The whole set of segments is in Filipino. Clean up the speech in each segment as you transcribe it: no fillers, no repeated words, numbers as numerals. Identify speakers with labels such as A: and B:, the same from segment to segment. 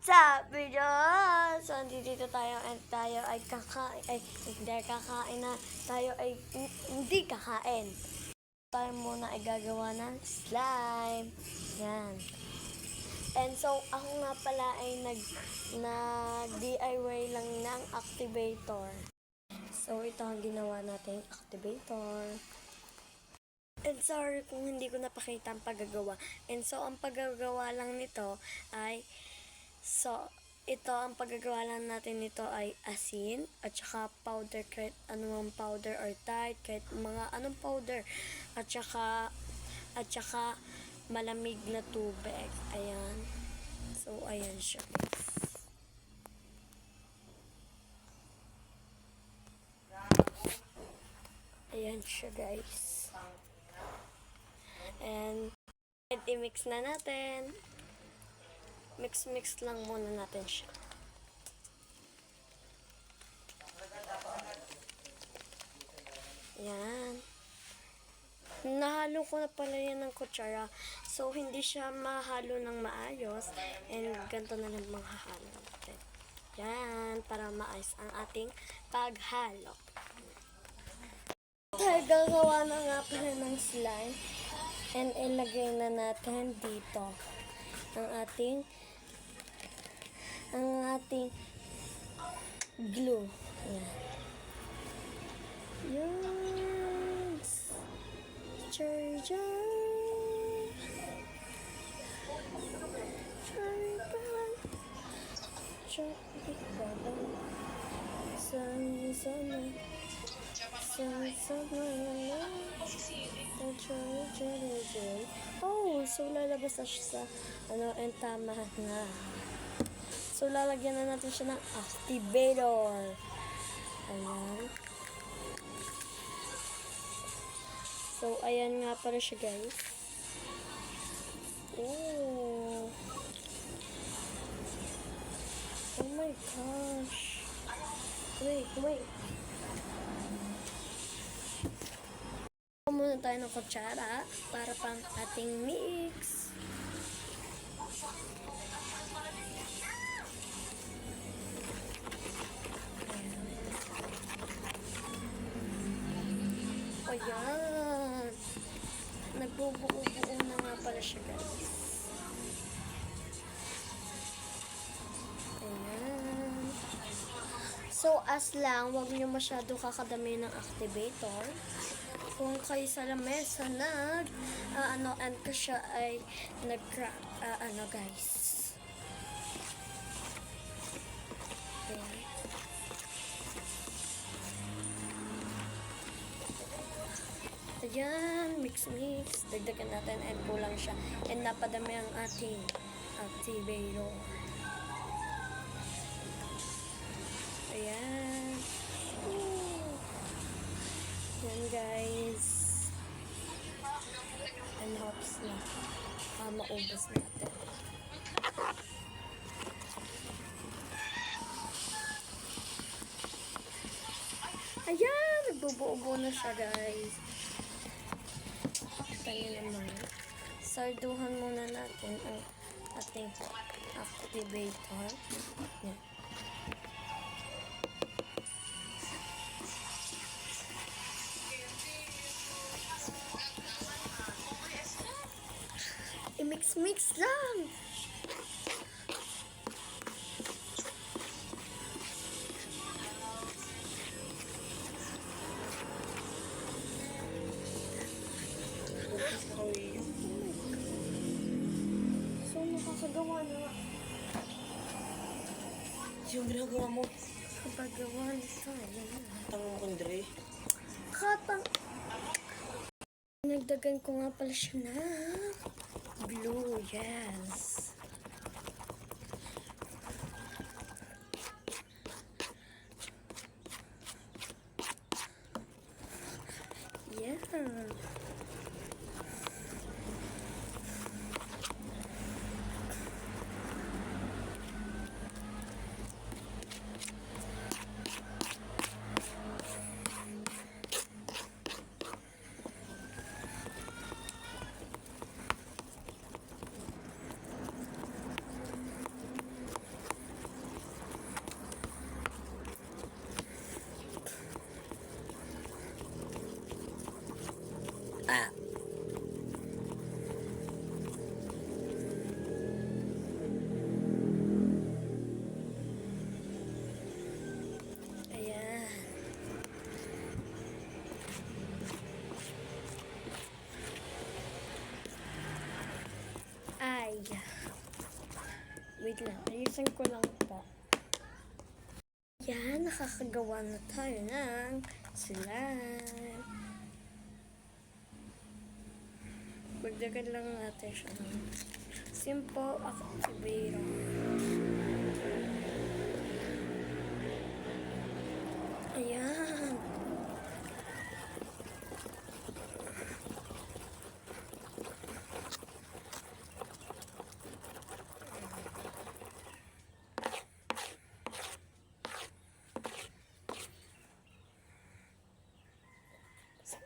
A: Sabi niya, so dito tayo and tayo ay hindi kakain na, tayo ay hindi kakain. Tayo muna ay gagawa ng slime. Yan. And so, ako nga pala ay nag-DIY lang ng activator. So, ito ang ginawa nating activator. And sorry kung hindi ko napakita ang paggagawa. And so, ang paggagawa lang nito ay ito, ang paggagawa lang natin nito ay asin at saka powder, kahit anumang powder or tart, kahit mga anong powder at saka malamig na tubig. Ayan. So, ayan siya, guys. Ayan siya, guys. And i-mix na natin. Mix lang muna natin siya. Yan. Nahalo ko na pala yan ng kutsara. So, hindi siya mahalo ng maayos. And ganito na lang mahahalo natin. Yan. Para maayos ang ating paghalo. Gagawa na nga pala ng slime. And ilagay na natin dito ang ating glue. Yan. Yes. Charger. Oh, so lalabas na siya sa and tama na. So lalagyan na natin siya ng activator. Ayan. So ayan nga pala siya, guys. Oh. Oh my gosh. Wait. Muna tayo ng kutsara para pang ating mix. Ayan. Nagbubuo-buo na nga pala siya, guys. Ayan. So, as lang, huwag niyo masyado kakadami ng activator. Kung kayo sa lamesa and ko siya ay nag-crack, guys. Ayan. Ayan, mix. Dagdagan natin and kulang siya. And napadami ang ating activator. Ayan. Yan, guys. And hopes na maubos natin. Ayan! Nagbubuo-buo na siya, guys. Tayo naman. Sarduhan muna natin ang ating activator. Yan. I-mix lang. So, nakakagawa na.
B: Yung ginagawa mo?
A: Kapagawa nito.
B: Tango mo kong Dre.
A: Nagdagan ko nga pala siya na glue, yes. Yeah. Wait lang, ayusin ko lang po. Yan, nakakagawa na tayo ng slime. Magdagan lang natin siya ng simple activator. Ayan.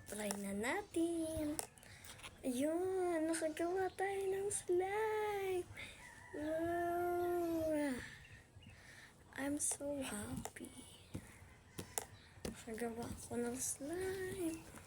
A: Try na natin. Ayun, nakagawa tayo ng slime. Wow. I'm so happy. Nakagawa ko ng slime.